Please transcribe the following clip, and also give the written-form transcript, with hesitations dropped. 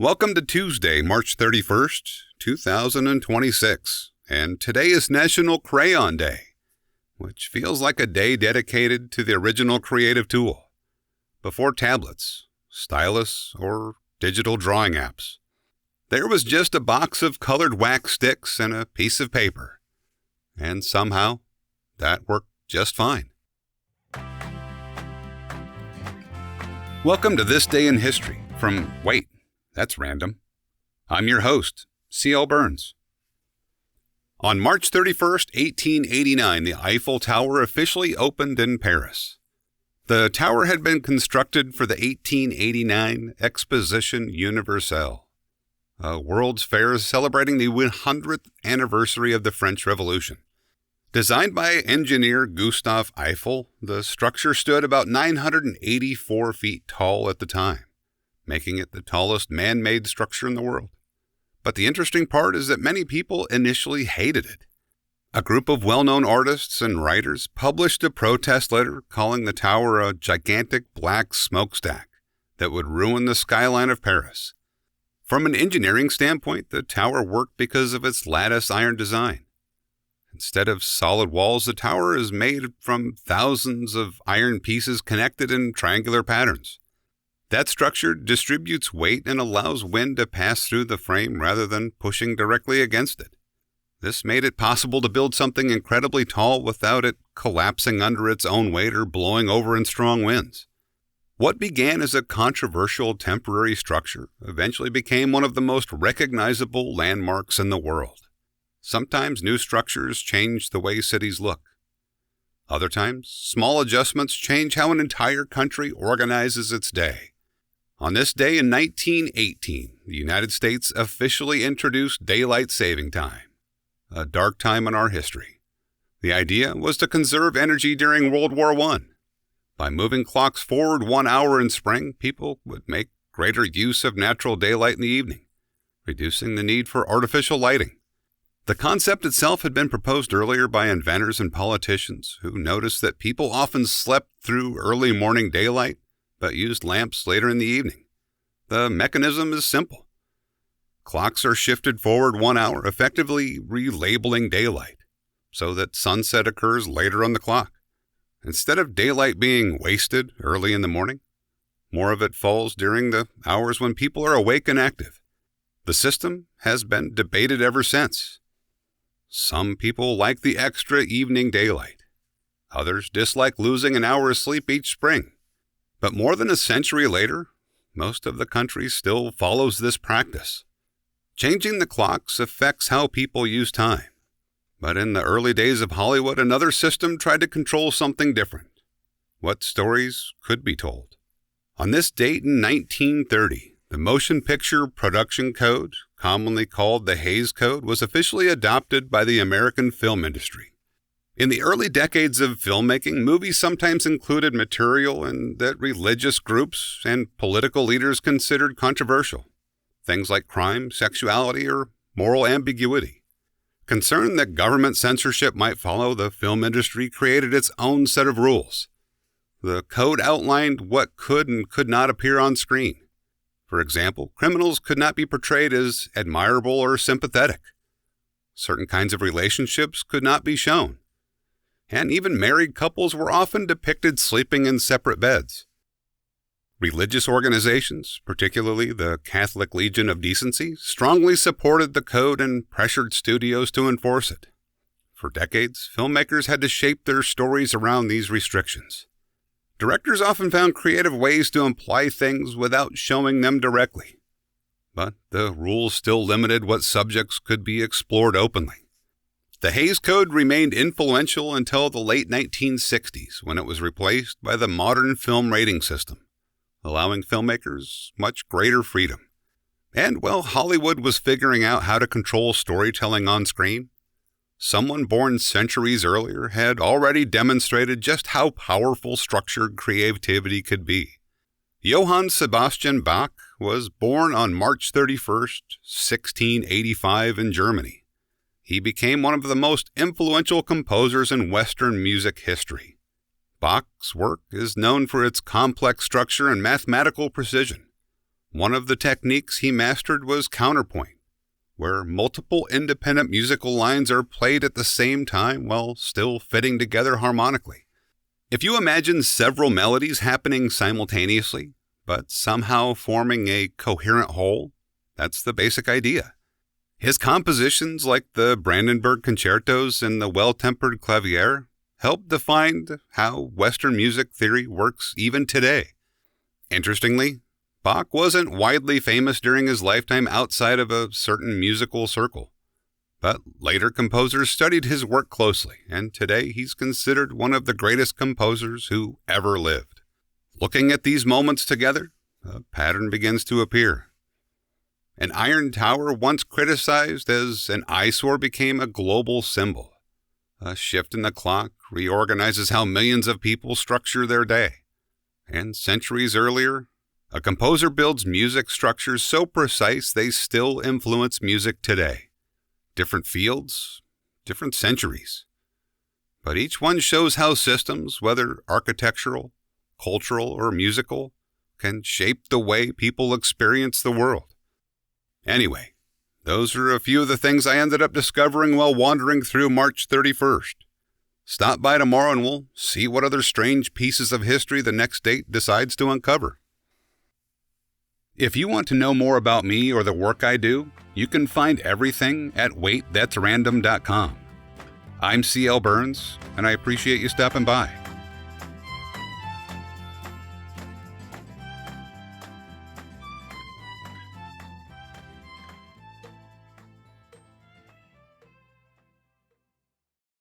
Welcome to Tuesday, March 31st, 2026, and today is National Crayon Day, which feels like a day dedicated to the original creative tool, before tablets, stylus, or digital drawing apps. There was just a box of colored wax sticks and a piece of paper, and somehow that worked just fine. Welcome to This Day in History from That's random. I'm your host, C.L. Burns. On March 31st, 1889, the Eiffel Tower officially opened in Paris. The tower had been constructed for the 1889 Exposition Universelle, a World's Fair celebrating the 100th anniversary of the French Revolution. Designed by engineer Gustave Eiffel, the structure stood about 984 feet tall at the time, making it the tallest man-made structure in the world. But the interesting part is that many people initially hated it. A group of well-known artists and writers published a protest letter calling the tower a gigantic black smokestack that would ruin the skyline of Paris. From an engineering standpoint, the tower worked because of its lattice iron design. Instead of solid walls, the tower is made from thousands of iron pieces connected in triangular patterns. That structure distributes weight and allows wind to pass through the frame rather than pushing directly against it. This made it possible to build something incredibly tall without it collapsing under its own weight or blowing over in strong winds. What began as a controversial temporary structure eventually became one of the most recognizable landmarks in the world. Sometimes new structures change the way cities look. Other times, small adjustments change how an entire country organizes its day. On this day in 1918, the United States officially introduced daylight saving time, a dark time in our history. The idea was to conserve energy during World War I. By moving clocks forward 1 hour in spring, people would make greater use of natural daylight in the evening, reducing the need for artificial lighting. The concept itself had been proposed earlier by inventors and politicians who noticed that people often slept through early morning daylight but used lamps later in the evening. The mechanism is simple. Clocks are shifted forward 1 hour, effectively relabeling daylight, so that sunset occurs later on the clock. Instead of daylight being wasted early in the morning, more of it falls during the hours when people are awake and active. The system has been debated ever since. Some people like the extra evening daylight. Others dislike losing an hour of sleep each spring. But more than a century later, most of the country still follows this practice. Changing the clocks affects how people use time. But in the early days of Hollywood, another system tried to control something different. What stories could be told? On this date in 1930, the Motion Picture Production Code, commonly called the Hays Code, was officially adopted by the American film industry. In the early decades of filmmaking, movies sometimes included material that religious groups and political leaders considered controversial. Things like crime, sexuality, or moral ambiguity. Concerned that government censorship might follow, the film industry created its own set of rules. The code outlined what could and could not appear on screen. For example, criminals could not be portrayed as admirable or sympathetic. Certain kinds of relationships could not be shown. And even married couples were often depicted sleeping in separate beds. Religious organizations, particularly the Catholic Legion of Decency, strongly supported the code and pressured studios to enforce it. For decades, filmmakers had to shape their stories around these restrictions. Directors often found creative ways to imply things without showing them directly. But the rules still limited what subjects could be explored openly. The Hays Code remained influential until the late 1960s, when it was replaced by the modern film rating system, allowing filmmakers much greater freedom. And while Hollywood was figuring out how to control storytelling on screen, someone born centuries earlier had already demonstrated just how powerful structured creativity could be. Johann Sebastian Bach was born on March 31st, 1685 in Germany. He became one of the most influential composers in Western music history. Bach's work is known for its complex structure and mathematical precision. One of the techniques he mastered was counterpoint, where multiple independent musical lines are played at the same time while still fitting together harmonically. If you imagine several melodies happening simultaneously, but somehow forming a coherent whole, that's the basic idea. His compositions, like the Brandenburg Concertos and the Well-Tempered Clavier, help define how Western music theory works even today. Interestingly, Bach wasn't widely famous during his lifetime outside of a certain musical circle. But later composers studied his work closely, and today he's considered one of the greatest composers who ever lived. Looking at these moments together, a pattern begins to appear. An iron tower once criticized as an eyesore became a global symbol. A shift in the clock reorganizes how millions of people structure their day. And centuries earlier, a composer builds music structures so precise they still influence music today. Different fields, different centuries. But each one shows how systems, whether architectural, cultural, or musical, can shape the way people experience the world. Anyway, those are a few of the things I ended up discovering while wandering through March 31st. Stop by tomorrow and we'll see what other strange pieces of history the next date decides to uncover. If you want to know more about me or the work I do, you can find everything at waitthat'srandom.com. I'm C.L. Burns, and I appreciate you stopping by.